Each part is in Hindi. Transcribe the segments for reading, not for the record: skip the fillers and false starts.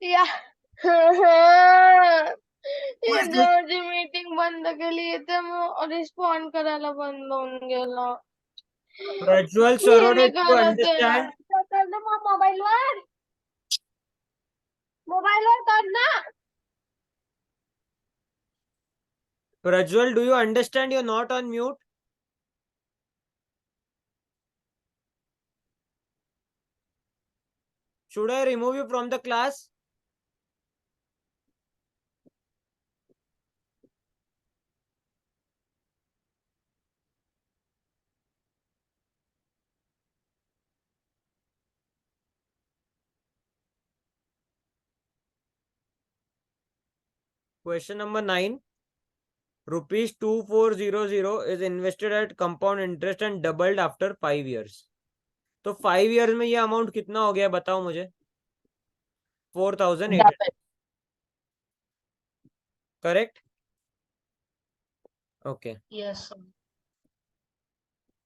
या यांची मीटिंग बंद केली तर मग रिस्पॉन्ड करायला बंद होऊन गेलं. प्रज्वल हे सरोडे, नाही डू यू करत आहे ना. अंडरस्टँड? कर ना मग मोबाईलवर कर ना. Prajwal, do you understand? You're not on mute. Should I remove you from the class? Question number 9. Rupees 2400 is invested at compound interest and doubled after 5 years. तो 5 years में ये अमाउंट कितना हो गया बताओ मुझे. 4800. Correct? Okay. Yes, sir.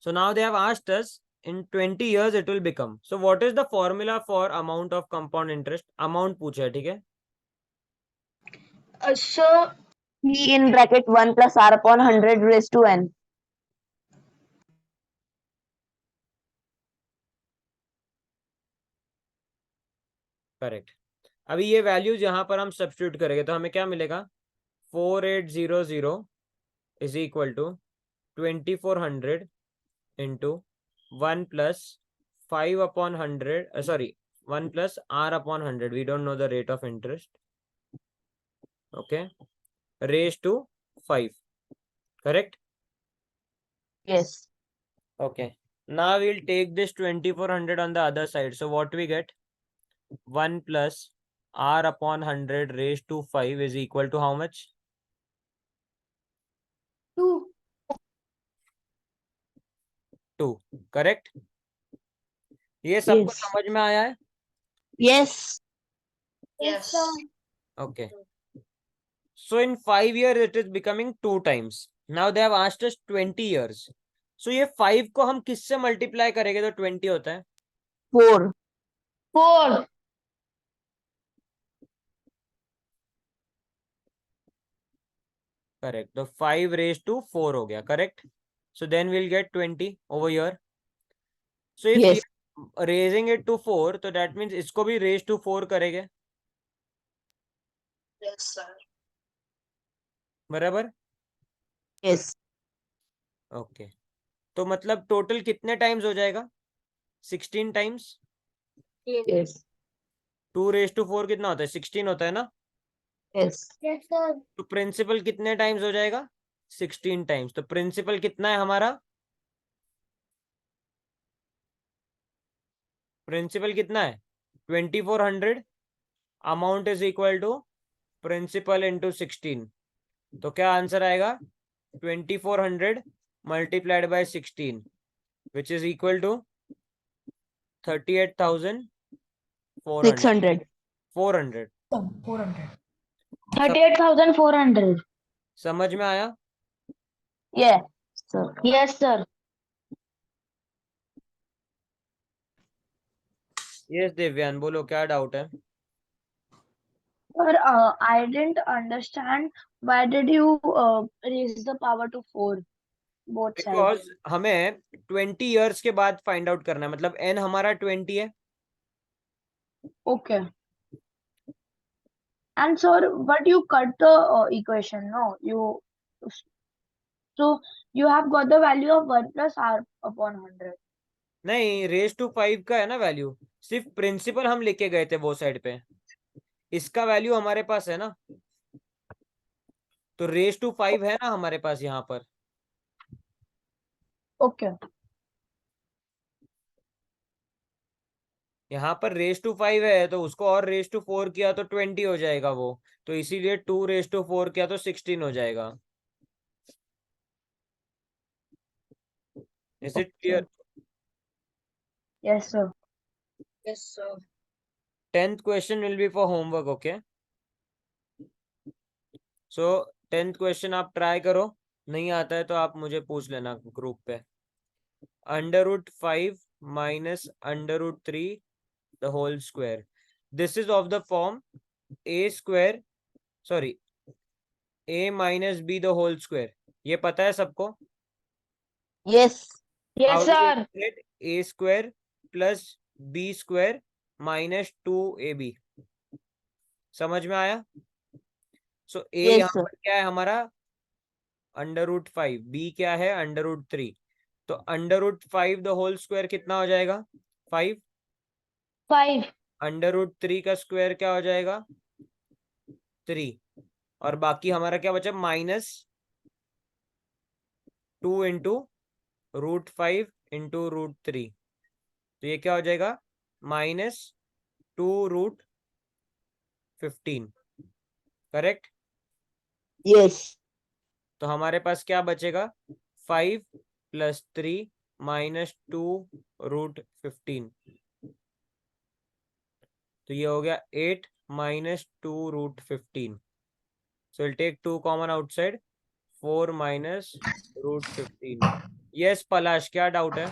So now they have asked us in 20 years it will become. So what is the formula for amount of compound interest? Amount पूछा है, ठीक है? So P in bracket 1 plus R upon 100 raised to N. Correct. अभी ये वैल्यूज यहाँ पर हम सब्स्टिट्यूट करेंगे तो हमें क्या मिलेगा. 4800 is equal to 2400 into 1 plus 5 upon 100, sorry 1 plus R upon 100. We don't know the rate of interest. Okay. Raise to 5. Correct. Yes. Okay. Now we'll take this 2400 on the other side. So what we get? 1 plus R upon 100 raised to 5 is equal to how much? 2. 2. Correct? ये सबको Yes. समझ में आया है? Yes. Yes. Okay. So in 5 years it is becoming 2 times. Now they have asked us 20 years. So ये 5 को हम किससे मल्टीप्लाई करेंगे तो 20 होता है? 4. 4. करेक्ट. तो 5 रेज टू 4 हो गया. Correct. So then we'll get 20 over here. So if Yes. we are raising it to 4 तो that means इसको भी raise to 4 करेंगे. Yes, sir. बराबर. Yes. ओके. तो मतलब टोटल कितने टाइम्स हो जाएगा? 16 टाइम्स. Yes. 2 रेज टू 4 कितना होता है? 16 होता है ना. Yes. Yes, sir. तो प्रिंसिपल कितने टाइम्स हो जाएगा? 16 टाइम्स. तो प्रिंसिपल कितना है हमारा? प्रिंसिपल कितना है? 2400. Amount is equal to principal into 16. तो क्या आंसर आएगा? 2400 multiplied by 16 which is equal to 38,400. 600. 400. 38,400. समझ में आया? Yeah. Sir. Yes, sir. Yes Devayan, बोलो क्या डाउट है? Sir, I didn't understand why did you raise the power to 4 both sides. Because हमें 20 इयर्स के बाद फाइंड आउट करना है. मतलब n हमारा 20 है. Okay. And sir, but you cut the equation, no? So you have got the value of 1 plus R upon 100. नहीं, रेज टू 5 का है ना वैल्यू. सिर्फ प्रिंसिपल हम लेके गए थे वो साइड पे. इसका वैल्यू हमारे पास है ना. तो रेज टू 5 है ना हमारे पास यहाँ पर. Okay. यहाँ पर रेज टू 5 है तो उसको और रेज टू 4 किया तो 20 हो जाएगा वो. तो इसीलिए 2 रेज टू 4 किया तो 16 हो जाएगा. Is it clear? Yes, sir. Yes, sir. 10th question will be for homework. Okay. So 10th question आप ट्राई करो. नहीं आता है तो आप मुझे पूछ लेना ग्रुप पे. Under root 5 minus under root 3 the whole square. This is of the form a square, sorry a minus b the whole square, ये पता है सबको? Yes. How Yes, do we sir. Get a square plus b square minus 2ab? समझ में आया? सो ए Yes, यहाँ sir. पर क्या है हमारा? √5, बी क्या है? √3। तो √5 द होल स्क्वायर कितना हो जाएगा? 5। 5. √3 का स्क्वायर क्या हो जाएगा? 3। और बाकी हमारा क्या बचा? -2 इंटू √5 इंटू √3। तो ये क्या हो जाएगा? -2√15। करेक्ट? Yes. तो हमारे पास क्या बचेगा? 5 + 3 -2√15। तो ये हो गया 8 -2√15। So we'll take 2 common outside. 4 -√15. Yes, पलाश, क्या डाउट है?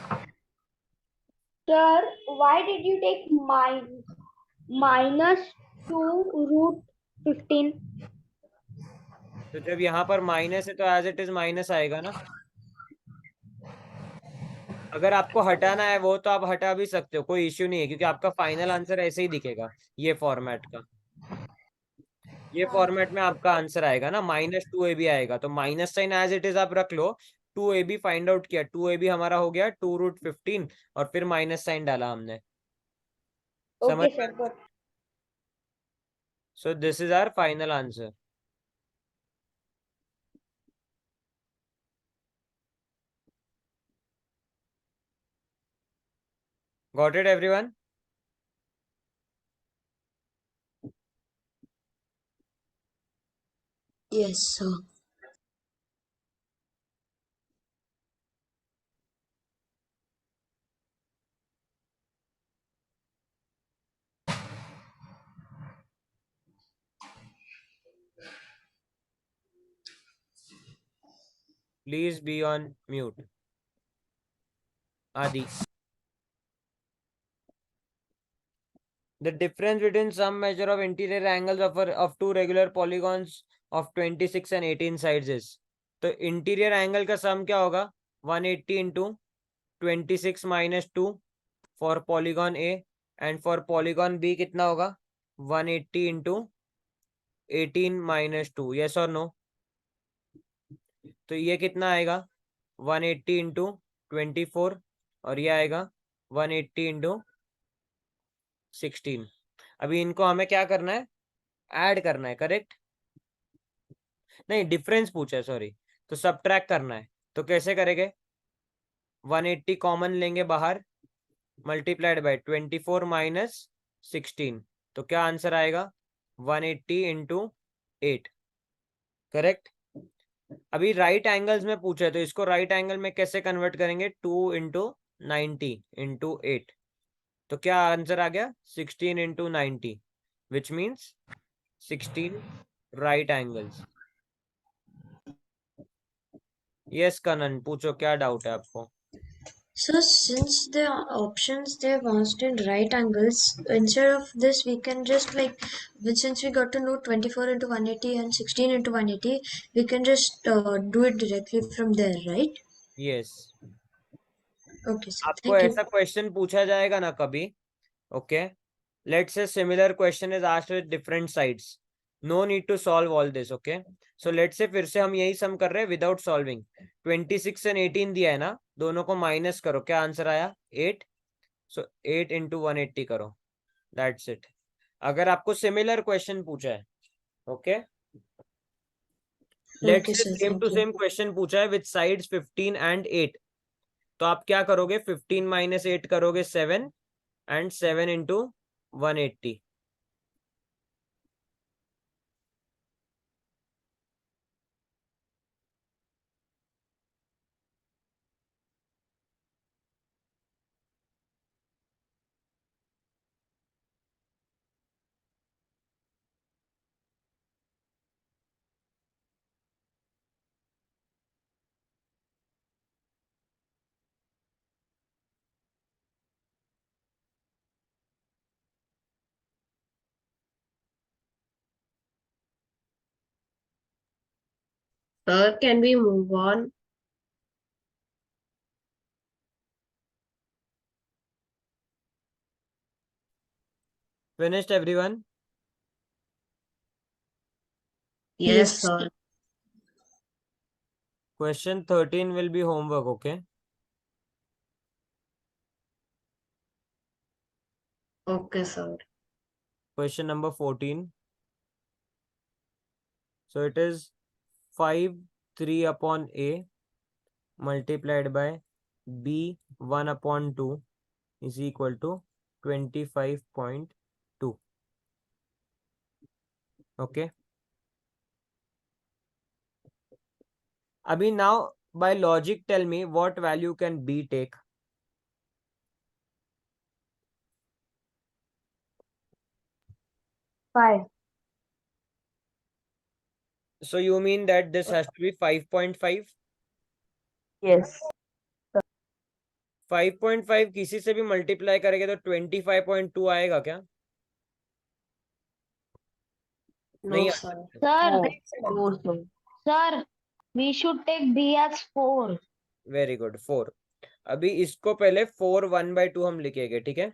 Sir, why did you take -2√15? तो जब यहाँ पर माइनस है तो एज इट इज माइनस आएगा ना। अगर आपको हटाना है वो तो आप हटा भी सकते हो, कोई इश्यू नहीं है, क्योंकि आपका फाइनल आंसर ऐसे ही दिखेगा ये फॉर्मेट का। ये फॉर्मेट में आपका आंसर आएगा ना, -2ab आएगा, तो minus sign as it is आप रख लो। 2ab फाइंड आउट किया, 2ab हमारा हो गया 2√15, और फिर माइनस साइन डाला हमने। समझ Okay, में? sir. Good. So this is our final answer. Got it everyone? Yes, sir. Please be on mute. Adi. The difference between some measure of interior angles of two regular polygons of 26 and 18 sides is. तो इंटीरियर एंगल का सम क्या होगा? 180 into 26 - 2 for polygon a, and for polygon b कितना होगा? 180 इंटू 18 - 2। यस और नो? तो ये कितना आएगा? 180 इंटू 24, और ये आएगा 180 इंटू 16। अभी इनको हमें क्या करना है? ऐड करना है, करेक्ट? नहीं, डिफरेंस पूछा है, सॉरी। तो सब्ट्रैक्ट करना है, तो कैसे करेंगे? 180 कॉमन लेंगे बाहर, मल्टीप्लाइड बाय 24 - 16। तो क्या आंसर आएगा? 180 इंटू 8। करेक्ट? अभी राइट एंगल्स में पूछा है, तो इसको राइट एंगल में कैसे कन्वर्ट करेंगे? 2 इंटू 90 इंटू 8। तो क्या आंसर आ गया? 16 into 90, which means 16 right angles. Yes Kanan, पूछो, क्या डाउट है आपको? So since the options they've asked in right angles, instead of this we can just since we got to know 24 into 180 and 16 into 180, we can just do it directly from there, right? Yes. Okay, sir. आपको Thank you. ऐसा क्वेश्चन पूछा जाएगा ना कभी, okay? Let's say similar question is asked with different sides, no need to solve all this, okay? So let's say फिर से हम यही सम कर रहे हैं विदाउट सॉल्विंग। 26 एंड 18 दिया है ना, दोनों को माइनस करो, क्या आंसर आया? 8। सो 8 इंटू 180 करो, दैट्स इट। अगर आपको सिमिलर क्वेश्चन पूछा है, okay? Let's Okay, say sir. Same to Thank you. Same question पूछा है विद साइड्स 15 एंड 8। तो आप क्या करोगे? 15 - 8 करोगे 7, and 7 into 180। Sir, can we move on? Finished, everyone? Yes, sir. Question 13 will be homework, okay? Okay, sir. Question number 14. So it is 5 3 upon A multiplied by B 1 upon 2 is equal to 25.2. Okay. Abhi, now by logic tell me what value can B take? Five. So you mean that this has to be 5.5? Yes. 5.5 किसी से भी मल्टीप्लाई करेंगे तो 25.2 आएगा क्या? No, नहीं आ sir. सकता. Sir, No, sir. sir, we should take B as 4. Very good 4. अभी इसको पहले 4 1/2 हम लिखेंगे, ठीक है,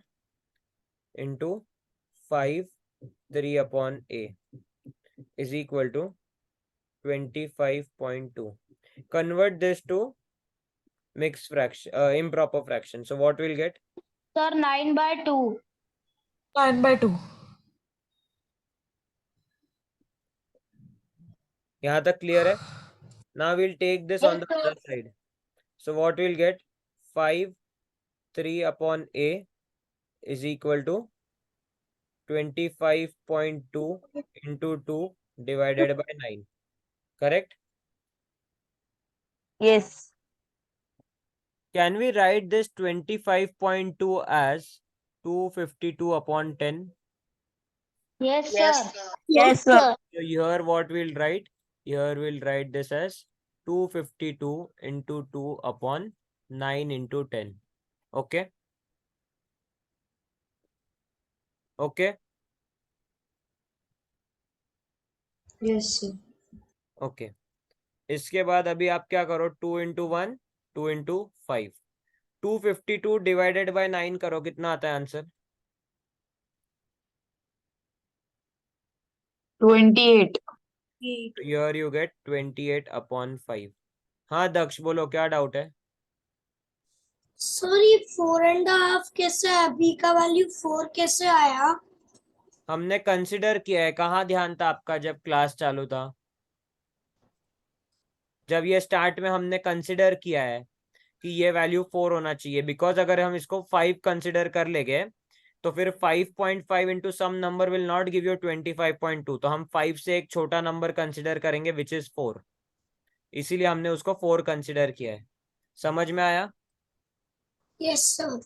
into 5 3 upon A is equal to 25.2. Convert this to mixed fraction, improper fraction. So what we'll get? Sir, 9/2. 9/2. यहाँ तक clear है? Now we'll take this on the Yes, sir. other side. So what we'll get? 5 3 upon A is equal to 25.2 into 2 divided by 9. Correct? Yes. Can we write this 25.2 as 252 upon 10? Yes, sir. Yes, sir. So here what we'll write? Here we'll write this as 252 into 2 upon 9 into 10. Okay? Okay? Yes, sir. Okay. इसके बाद अभी आप क्या करो? 2 into 1, 2 into 5. 252 divided by 9 करो, कितना आता है answer? 28. Here you get 28 upon 5. हाँ दक्ष बोलो, क्या डाउट है? सर ये 4.5 कैसे है? बी का वैल्यू 4 कैसे आया? हमने कंसिडर किया है. कहाँ ध्यान था आपका जब क्लास चालू था? जब ये स्टार्ट में हमने कंसिडर किया है कि ये वैल्यू 4 होना चाहिए, बिकॉज अगर हम इसको 5 कंसिडर कर लेंगे तो फिर 5.5 into some number will not give you 25.2. तो हम 5 से एक छोटा नंबर कंसिडर करेंगे विच इज 4. इसीलिए हमने उसको 4 कंसिडर किया है. समझ में आया? Yes sir.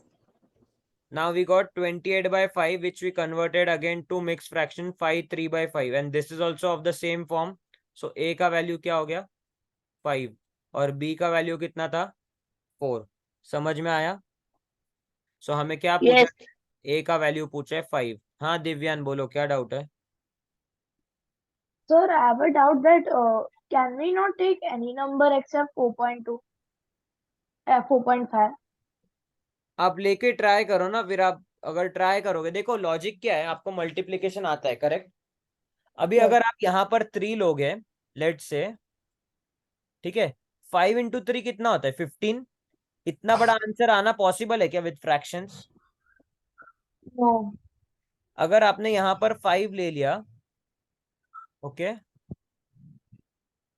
Now we got 28 by 5 which we converted again to mixed fraction 5 3 by 5 and this is also of the same form. So A का वैल्यू क्या हो गया? 5 और B का वैल्यू कितना था? 4. समझ में आया? सो हमें क्या पूछा? Yes. A का वैल्यू पूछा है 5. हाँ दिव्यान बोलो, क्या डाउट है? Sir, I have a doubt that can we not take any number except 4.2? 4.5. आप लेके ट्राई करो ना. फिर आप अगर ट्राई करोगे, देखो लॉजिक क्या है, आपको मल्टीप्लिकेशन आता है, करेक्ट? अभी Yes. अगर आप यहाँ पर 3 लोगे, लेट से, ठीक है, 5 इंटू 3 कितना होता है? 15. इतना बड़ा आंसर आना पॉसिबल है क्या विद फ्रैक्शंस? No. अगर आपने यहाँ पर 5 ले लिया, ओके,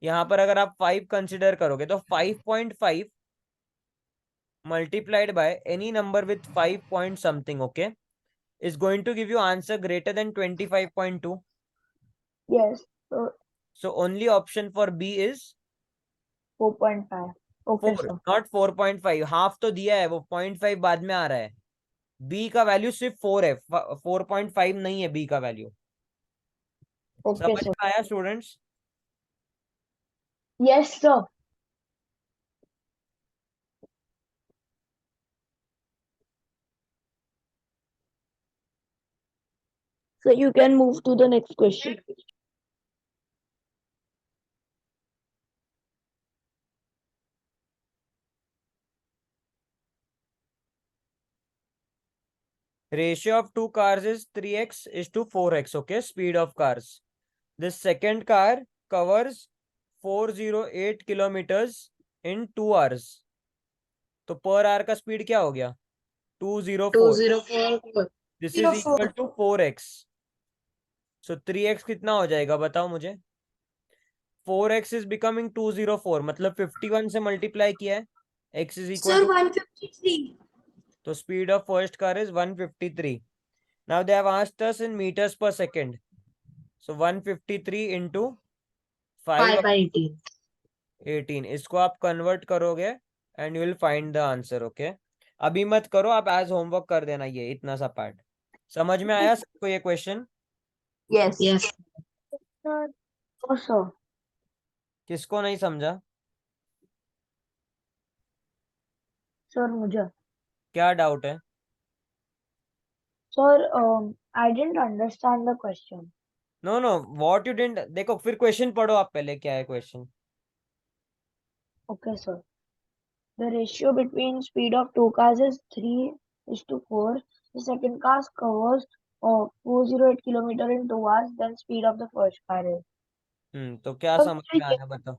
यहाँ पर अगर आप 5 कंसिडर करोगे तो 5.5 multiplied by any number with 5 point something, okay, is going to give you answer greater than 25.2. Yes. So So only option for B is 4.5. Okay, 4, sir. not 4.5. Half तो दिया है, वो 0.5 बाद में आ रहा है. B का वैल्यू सिर्फ 4 है, 4.5 नहीं है B का वैल्यू. Okay, समझ sir. में आया students? Yes, sir. So you can move to the next question. Ratio of two cars is 3x is to 4x. Okay, speed of cars. This second car covers 408 kilometers in 2 hours. तो per hour का speed क्या हो गया? 204. 204. This is 204. equal to 4x. So 3x कितना हो जाएगा बताओ मुझे? 4x is becoming 204. मतलब 51 से multiply किया है. X is equal Sir, to 153. तो speed of first car is 153. Now they have asked us in meters per second. So 153 into 5 by 18. 18. इसको आप convert करोगे and you will find the answer. Okay. अभी मत करो, आप as homework कर देना ये इतना सा part. समझ में आया सबको ये question? Yes. Yes. Sir, oh, sir. किसको नहीं समझा? Sir, मुझे. क्या डाउट है? Sir, I didn't understand the question. Know what you didn't देखो, फिर क्वेश्चन पढ़ो आप पहले, क्या है question? Okay, sir. The ratio between speed of two cars is 3:4. The second car covers 408 kilometer in 2 hours. Then speed of the first car is. तो क्या Sir, समझ में आया बताओ?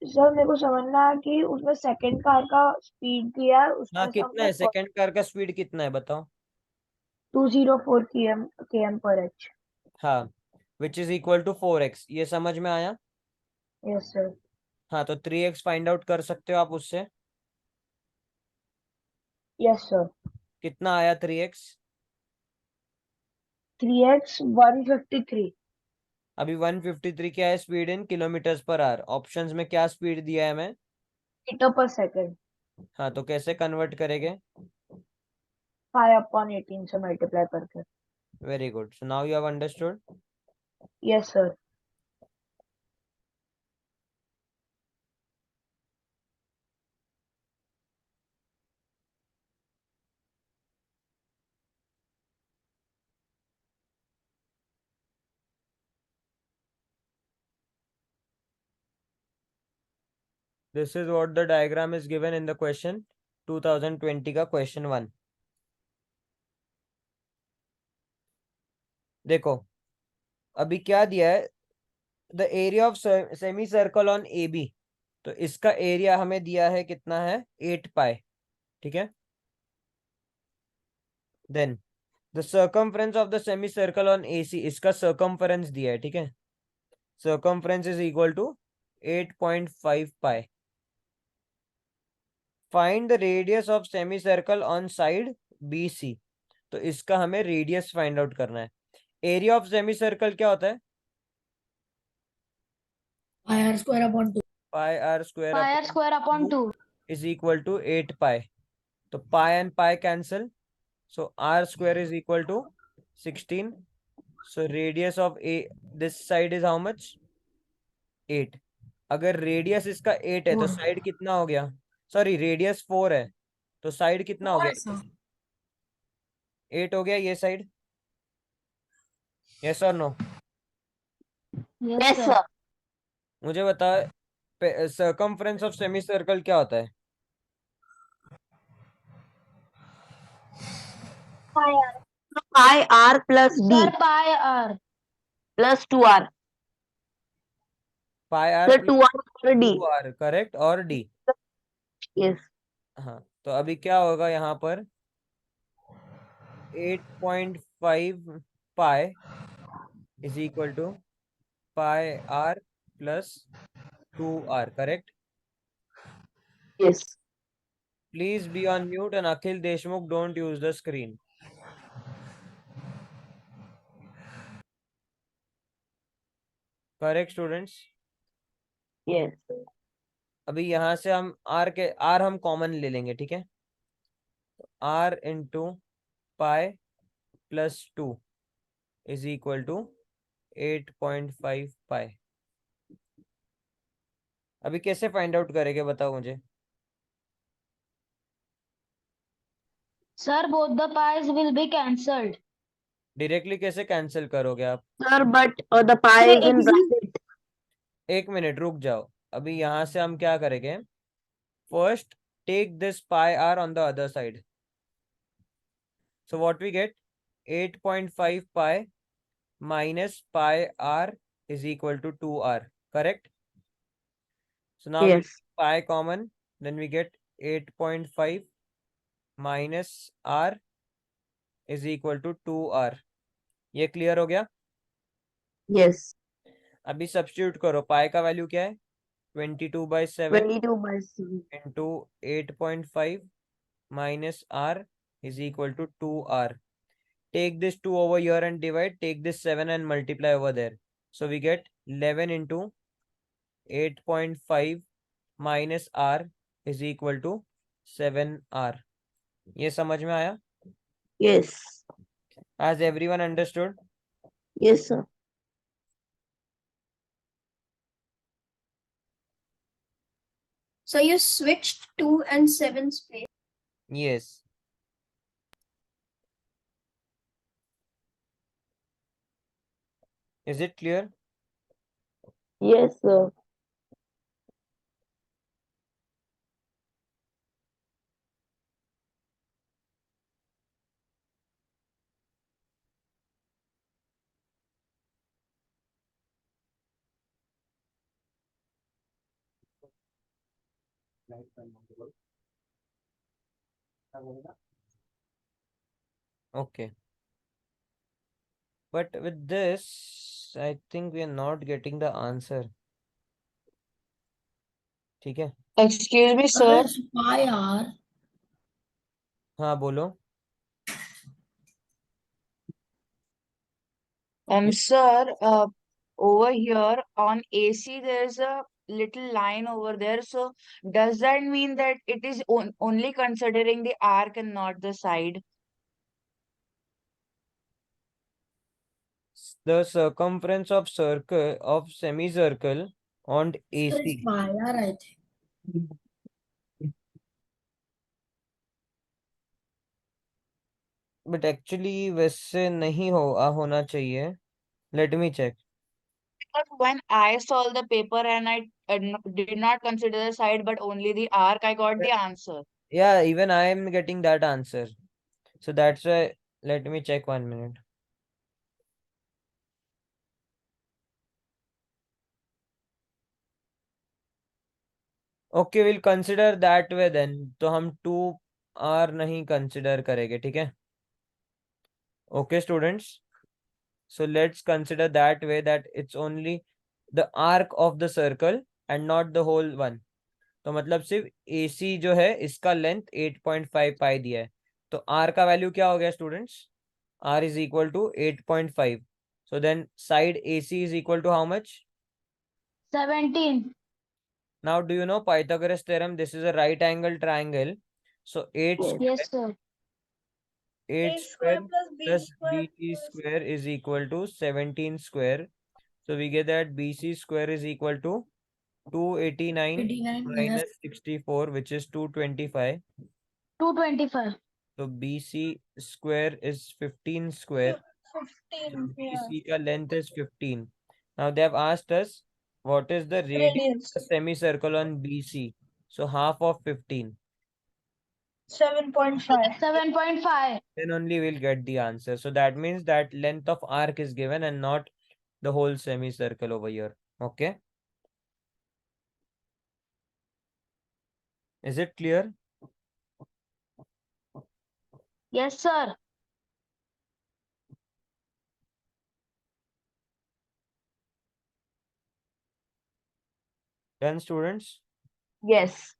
सर मेरे को समझना है कि उसमें सेकंड कार का स्पीड दिया है, हाँ उसमें से कितना है? सेकंड कार का स्पीड कितना है बताओ? 204 km per h. हाँ, विच इज इक्वल टू 4x. ये समझ में आया? Yes sir. हाँ, तो 3x फाइंड आउट कर सकते हो आप उससे. Yes sir. कितना आया 3x? 3x 153. अभी 153 क्या है speed in kilometres per hour? Options में क्या स्पीड दिया है हमें? मीटर पर सेकंड. हाँ, तो कैसे कन्वर्ट करेंगे? 5/18 से मल्टीप्लाई करके. Very good. So now you have understood. Yes sir. This is what the diagram is given in the question 2020 का क्वेश्चन 1. देखो अभी क्या दिया है, the area of semi circle on A B. तो इसका एरिया हमें दिया है कितना है? 8 पाई. ठीक है. Then the circumference of the semi circle on A C, इसका सर्कमफ्रेंस दिया है. ठीक है. Circumference is equal to 8.5 pi. Find the radius of semi circle on side B C. तो इसका हमें रेडियस फाइंड आउट करना है. एरिया ऑफ सेमी सर्कल क्या होता है? R square upon 2. Pi R square pi r square upon 2. Is equal to 8 pi. तो pi and pi cancel. So r square is equal to 16. So radius of a this side is how much? 8. अगर रेडियस इसका 8 है तो साइड कितना हो गया? सॉरी रेडियस 4 है तो साइड कितना हो गया? 8 हो गया ये साइड. यस और नो? Yes, sir. मुझे बता, सर्कमफ्रेंस ऑफ सेमी सर्कल क्या होता है? Pi r. Pi r plus d Sir, pi r. plus 2r. Pi Sir, r 2r or d. 2r correct और d. Yes. हाँ, तो अभी क्या होगा यहाँ पर? 8.5 पाई is equal to pi r plus 2r, correct? Yes. Please be on mute and Akhil Deshmukh don't use the screen. Correct students? Yes. अभी यहाँ से हम r हम कॉमन ले लेंगे. ठीक है. r into pi plus 2 is equal to 8.5 pi. अभी कैसे फाइंड आउट करेंगे बताओ मुझे? Sir, both the pi's will be cancelled. Directly कैसे कैंसिल करोगे आप? Sir, but the pi is in bracket. एक मिनट रुक जाओ. अभी यहाँ से हम क्या करेंगे? First take this pi r on the other side. So what we get? 8.5 pi minus pi r is equal to 2r. Correct? So now we Yes. take pi common. Then we get 8.5 minus r is equal to 2r. ये क्लियर हो गया? Yes. अभी सब्स्टिट्यूट करो. पाई का वैल्यू क्या है? 22/7 22/7. into 8.5 minus r is equal to 2r. Take this 2 over here and divide. Take this 7 and multiply over there. So we get 11 into 8.5 minus r is equal to 7r. ये समझ में आया? Yes. Has everyone understood? Yes, sir. So you switched 2 and 7's place. Yes. Is it clear? Yes, sir. Okay. But with this, I think we are not getting the answer. ठीक है? Excuse me, sir. Pi r. हाँ बोलो. Sir, over here on AC, there's a little line over there. So, does that mean that it is only considering the arc and not the side? The circumference of circle of semicircle on AC. Pi r, I think. But actually वैसे नहीं होना चाहिए. Let me check. Because when I solved the paper and I did not consider the side but only the arc, I got the answer. Yeah, even I am getting that answer. So that's why, let me check 1 minute. Okay, we'll consider that way then. तो हम 2r नहीं consider करेंगे, ठीक है? Okay, students. So let's consider that way, that it's only the arc of the circle and not the whole one. तो मतलब सिर्फ AC जो है इसका लेंथ 8.5 पाई दिया है. तो R का वैल्यू क्या हो गया students? R is equal to 8.5. So then side AC is equal to how much? 17. Now do you know Pythagoras theorem? This is a right angle triangle. So 8 Yes, sir. 8 square plus BC square is equal to 17 square. So we get that BC square is equal to 289 89 minus 64, which is 225. 225. So BC square is 15 square. So 15. BC ka length is 15. Now they have asked us what is the radius of the semicircle on BC. So half of 15. 7.5. 7.5. Then only we'll get the answer. So that means that length of arc is given and not the whole semicircle over here. Okay. Is it clear? Yes, sir. Done, students? Yes.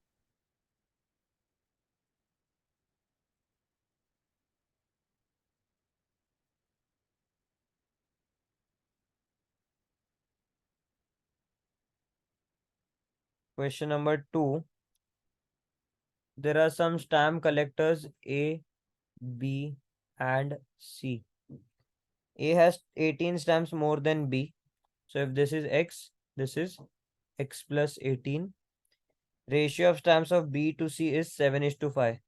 Question number 2. There are some stamp collectors A, B, and C. A has 18 stamps more than B. So if this is X, this is X plus 18. Ratio of stamps of B to C is 7:5.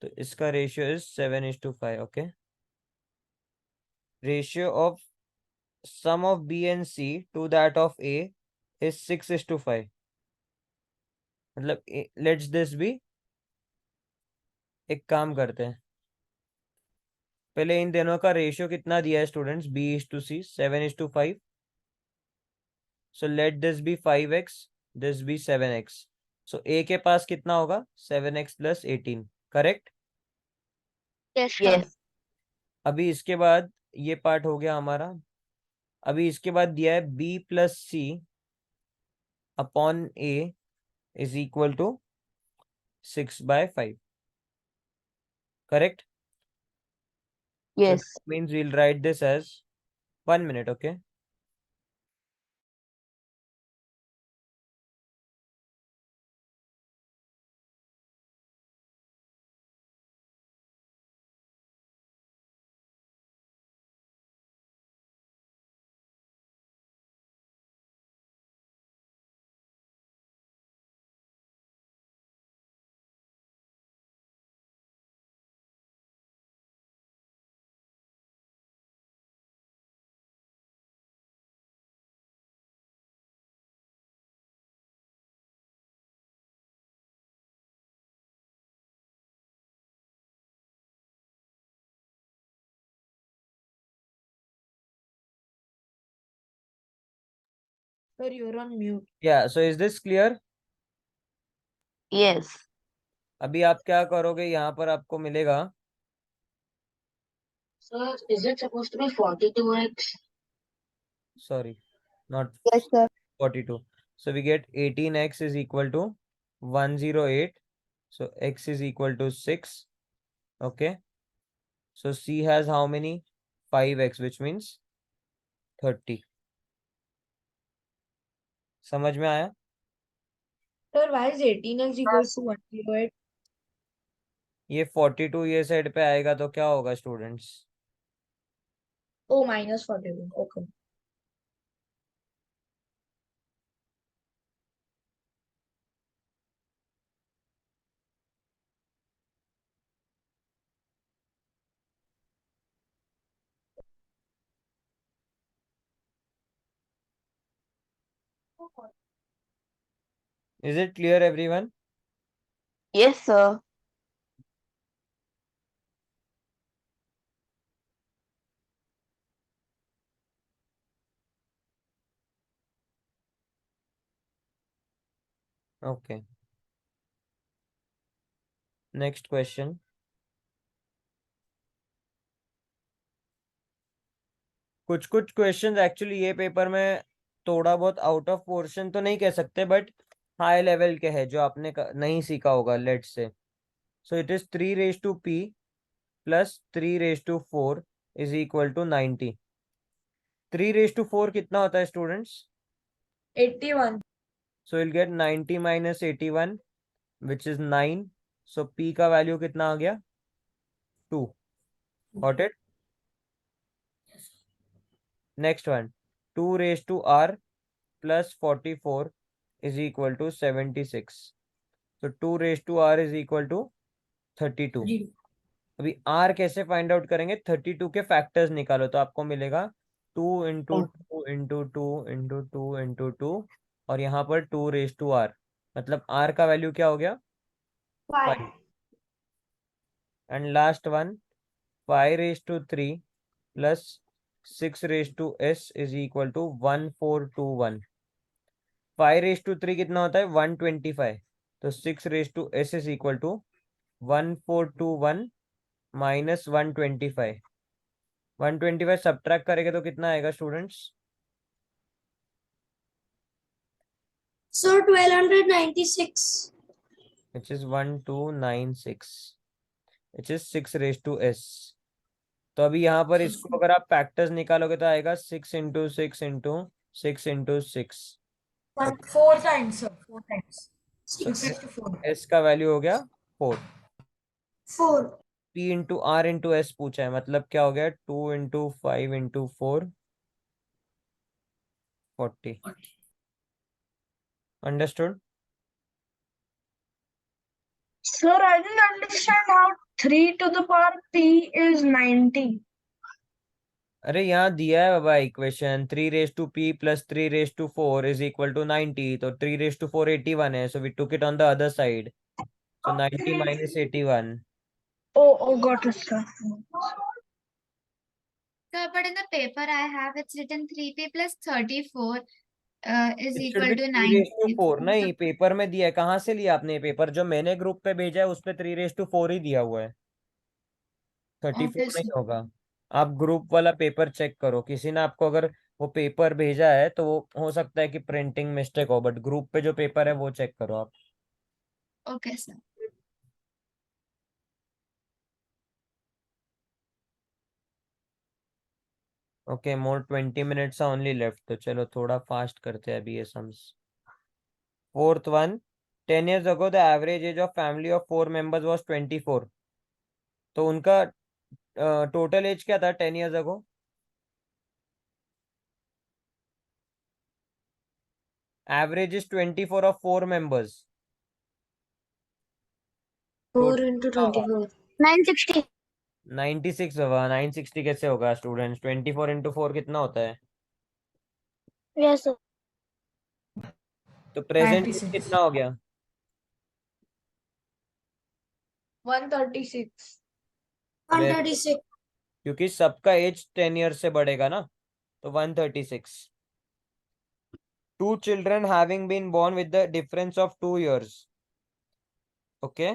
So iska ratio is 7:5. Okay. Ratio of sum of B and C to that of A is 6:5. मतलब let's this be, एक काम करते हैं. पहले इन दोनों का रेशियो कितना दिया है students? B/C 7:5. So let this be 5x, this be 7x. So A के पास कितना होगा? 7x plus 18. करेक्ट? Yes. अभी इसके बाद ये पार्ट हो गया हमारा. अभी इसके बाद दिया है B plus C upon A is equal to 6/5. Correct? Yes. So that means we'll write this as 1 minute, okay? Sir, you're on mute. Yeah, so is this clear? Yes. अभी आप क्या करोगे? यहाँ पर आपको मिलेगा. Sir, is it supposed to be 42x? Sorry, not Yes, sir. 42. So we get 18x is equal to 108. So x is equal to 6. Okay. So C has how many? 5x, which means 30. समझ में आया? Sir, why is 18x equals to 108? ये 42 ये साइड पे आएगा तो क्या होगा students? Oh, minus 41. Okay. Is it clear, everyone? Yes, sir. Okay. Next question. कुछ क्वेश्चंस एक्चुअली ये पेपर में थोड़ा बहुत आउट ऑफ पोर्शन तो नहीं कह सकते, बट हाई लेवल के है जो आपने नहीं सीखा होगा. Let's say so it is 3p plus 3/4 is equal to 90. 3/4 कितना होता है students? 81. So you'll get 90 minus 81, which is 9. So P का वैल्यू कितना आ गया? 2. Got it? Next one. 2/R plus 44 is equal to 76. So 2/R is equal to 32. अभी R कैसे फाइंड आउट करेंगे? 32 के फैक्टर्स निकालो तो आपको मिलेगा 2 इंटू 2 इंटू 2 इंटू 2 इंटू 2 और यहाँ पर 2/R. मतलब R का वैल्यू क्या हो गया? 5. And last one 5/3 plus 6/S is equal to 1421. 5/3 कितना होता है? 125. तो 6/S is equal to 1421 minus 125. 125 subtract करेंगे तो कितना आएगा students? So 1296. Which is 1296, which is 6/S. तो अभी यहाँ पर इसको अगर आप फैक्टर्स निकालोगे तो आएगा 6 into 6 into 6 into 6. 4 times, sir. 4 times. 6/4. S का वैल्यू हो गया 4. 4. P into R into S पूछा है, मतलब क्या हो गया? 2 into 5 into 4 40. Understood? Sir, I didn't understand how 3 to the power p is 90. अरे यहाँ दिया है बाबा equation 3/p plus 3/4 is equal to 90. तो 3/4 81 है, so we took it on the other side. So 90 minus 81. Oh, got it, sir. Sir, but in the paper I have it's written 3p plus 34 is It should equal be to 3:4 9. नहीं, पेपर में दिया है, कहाँ से लिया आपने पेपर? जो मैंने ग्रुप पे भेजा है उस पे 3:4 ही दिया हुआ है, 34 Okay, नहीं sir. होगा। आप ग्रुप वाला पेपर चेक करो, किसी ने आपको अगर वो पेपर भेजा है तो वो हो सकता है कि प्रिंटिंग मिस्टेक हो, बट ग्रुप पे जो पेपर है वो चेक करो आप। Okay, sir. ओके, मोर 20 मिनट्स ओनली लेफ्ट, तो चलो थोड़ा फास्ट करते हैं अभी ये sums. Fourth one, 10 years ago the average age of family of 4 members was 24, तो उनका टोटल एज क्या था 10 years ago? Average is 24 of 4 members. 4 into 24. 960. 96 होगा, 960 कैसे होगा स्टूडेंट्स? 24 into 4 कितना होता है? Yes, sir. तो प्रेजेंट 96. कितना हो गया? 136. 136. क्योंकि सबका एज 10 years से बढ़ेगा ना, तो 136। 2 children having been born with the difference of 2 years. Okay,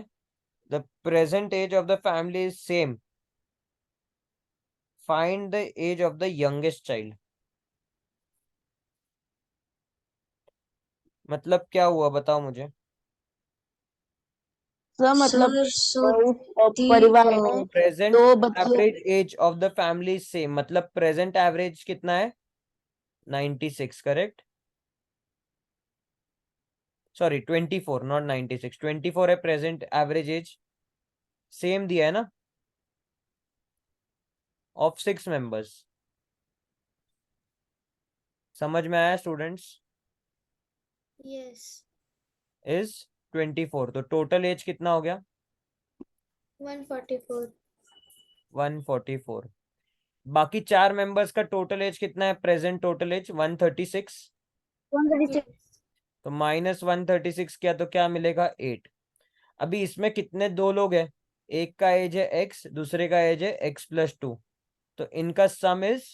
the present age of the family is same. Find the age of the youngest child. मतलब क्या हुआ बताओ मुझे। सर मतलब Sir, so the परिवार में प्रेजेंट दो बच्चे average age of the family same, मतलब प्रेजेंट एवरेज कितना है? 96, करेक्ट? सॉरी 24, नॉट 96, 24 है प्रेजेंट एवरेज एज, सेम दिया है ना, ऑफ 6 members। समझ में आया स्टूडेंट्स? Yes. इज 24, तो टोटल एज कितना हो गया? 144. 144। बाकी 4 members का टोटल एज कितना है? Present total age 136, 136. तो -136 किया तो क्या मिलेगा? 8। अभी इसमें कितने दो लोग हैं? एक का एज है x, दूसरे का एज है x+2, तो इनका सम इज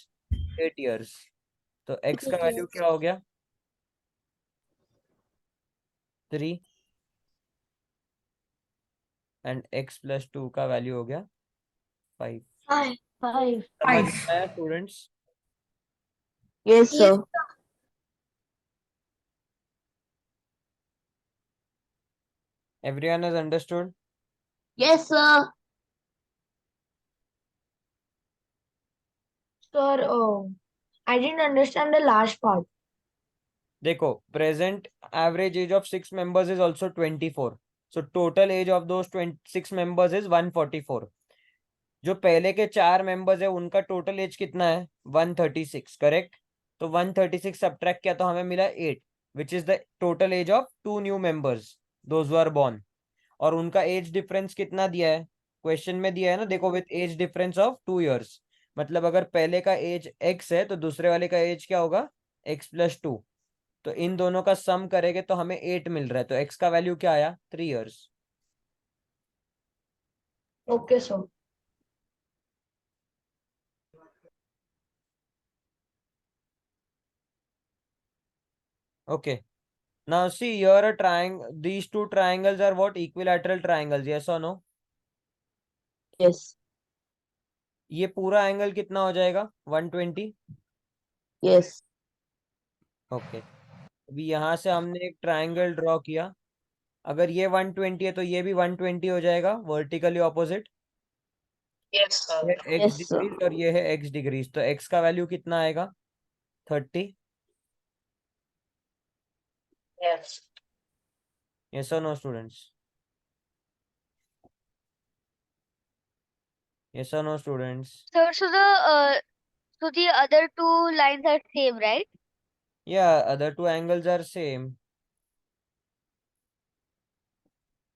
8 years। तो x का 8 वैल्यू years. क्या हो गया? 3, एंड x+2 का वैल्यू हो गया 5। 5. समझ 5. में आया students? Yes Yes. Sir Everyone has understood? Yes sir Sir, I didn't understand the last part. देखो, present average age of 6 members is also 24, so total age of those 6 members is 144। जो पहले के 4 members है उनका टोटल एज कितना है? 136, करेक्ट? तो 136 सब्ट्रैक्ट किया तो हमें मिला 8, which is the total age of 2 new members, those were born। और उनका एज डिफरेंस कितना दिया है? क्वेश्चन में दिया है ना, देखो, with age difference of 2 years, मतलब अगर पहले का एज x है तो दूसरे वाले का एज क्या होगा? x+2, तो इन दोनों का सम करेंगे तो हमें 8 मिल रहा है, तो x का वैल्यू क्या आया? 3 years। Okay, sir. Okay, now see here a triangle, these two triangles are what? Equilateral triangles, yes or no? Yes ये पूरा एंगल कितना हो जाएगा? 120। यस ओके, अभी यहाँ से हमने एक ट्राइंगल ड्रॉ किया, अगर ये 120 है तो ये भी 120 हो जाएगा, वर्टिकली ऑपोजिट। Yes, sir. ये x यस सर डिग्रीज और ये है x डिग्रीज, तो x का वैल्यू कितना आएगा? 30। Yes. yes or no students? yes or no students? Sir, so the other two lines are same, right? Yeah, other two angles are same.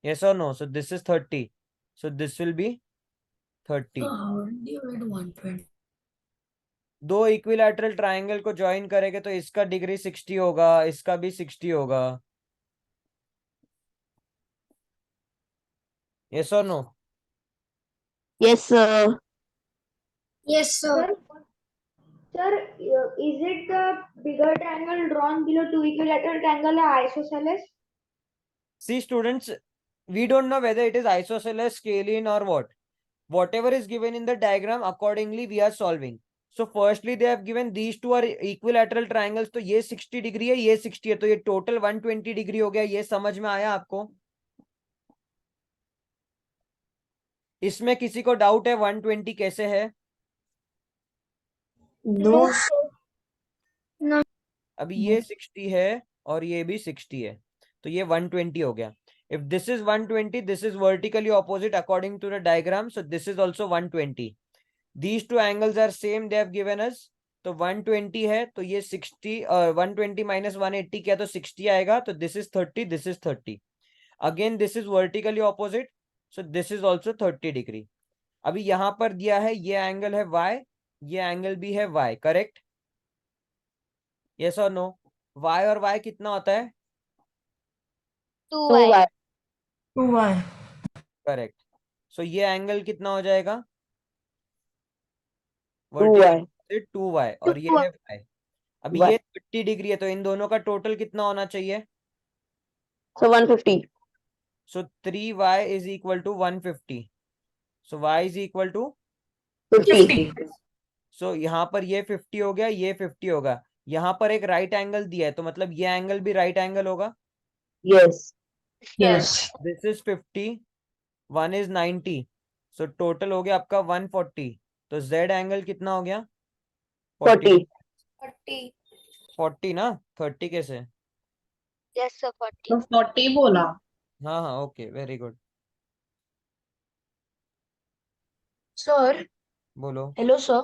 yes or no? So this is 30, so this will be 30। How did you get 120? दो इक्विलैटरल ट्राइंगल को ज्वाइन करेंगे तो इसका डिग्री 60 होगा, इसका भी 60 होगा। yes or no? Yes sir Yes, sir. Sir, is it the bigger triangle drawn below two equilateral triangle isosceles? See students, we don't know whether it is isosceles, scalene or what. Whatever is given in the diagram, accordingly we are solving. So firstly they have given these two are equilateral triangles, तो ये 60 डिग्री है, ये 60 है, तो ये टोटल 120 डिग्री हो गया. ये समझ में आया आपको? इसमें किसी को डाउट है 120 कैसे है? No. No. अभी ये 60 है और ये भी 60 है, तो ये 120 हो गया. If this is 120, this is vertically opposite according to the diagram, so this is also 120. These two angles are same, they have given us. तो 120 है तो ये 60 और 120 minus 180 किया तो 60 आएगा, तो this is 30, this is 30. Again this is vertically opposite, so this is also 30 degree. अभी यहाँ पर दिया है ये एंगल है y, ये एंगल भी है y, करेक्ट? यस और नो? y और y कितना होता है? 2y. 2y. करेक्ट. सो ये एंगल कितना हो जाएगा? 2y. 2y और ये है y. अभी ये 30 डिग्री है, तो इन दोनों का टोटल कितना होना चाहिए? So 150. So 3y is equal to 150. So y is equal to 50. सो यहाँ पर ये 50 हो गया, ये 50 होगा. यहाँ पर एक राइट एंगल दिया है, तो मतलब ये एंगल भी राइट एंगल होगा. Yes. Yes. This is 50, 1 is 90, so total हो गया आपका 140. तो z एंगल कितना हो गया? 40. 40 ना, 30 कैसे? Yes, sir, 40. तो 40 बोला. हाँ हाँ, ओके, वेरी गुड. सर, बोलो. Hello sir.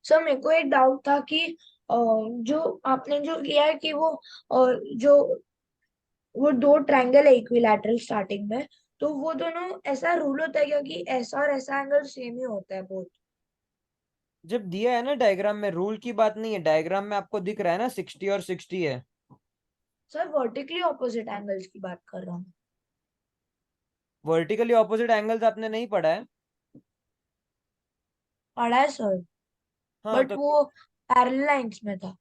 सर मेरे को एक डाउट था कि जो आपने जो किया है कि वो दो ट्रायंगल है इक्विलैटरल स्टार्टिंग में, तो वो दोनों ऐसा रूल होता है क्या कि ऐसा और ऐसा एंगल सेम ही होता है बोथ? जब दिया है ना डायग्राम में, रूल की बात नहीं है. डायग्राम में आपको दिख रहा है ना 60 और 60 है. सर वर्टिकली ऑपोजिट एंगल्स की बात कर रहा हूँ. वर्टिकली ऑपोजिट एंगल्स आपने नहीं पढ़ा है? पढ़ा है सर, हाँ, बट तो वो पैरेलल लाइंस में था.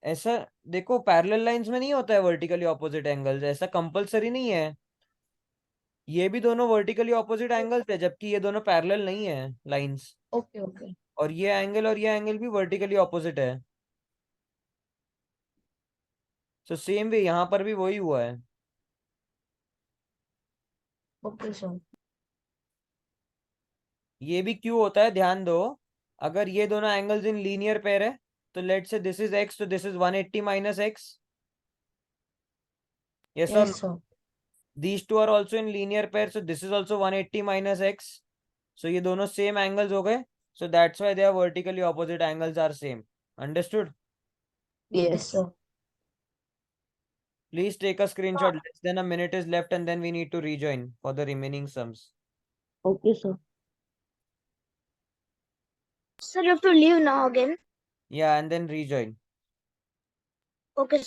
ऐसा देखो, पैरेलल लाइंस में नहीं होता है वर्टिकली ऑपोजिट एंगल्स, ऐसा कंपलसरी नहीं है. ये भी दोनों वर्टिकली ऑपोजिट एंगल्स है, जबकि ये दोनों पैरेलल नहीं है लाइंस. Okay okay. और ये एंगल भी वर्टिकली ऑपोजिट है. सो सेम वे यहाँ पर भी वही हुआ है. Okay sir. ये भी क्यों होता है ध्यान दो. अगर ये दोनों एंगल्स इन लीनियर पेयर है, तो let's say this is x, तो this is 180 minus x. yes or no? Yes sir. These two are also in linear pair, so this is also 180 minus x. So ये दोनों same angles हो गए, so that's why they are vertically opposite angles are same. Understood? Yes sir. Please take a screenshot. Less than a minute is left, and then we need to rejoin for the remaining sums. Okay sir. Sir, you have to leave now again. Yeah, and then rejoin. Okay.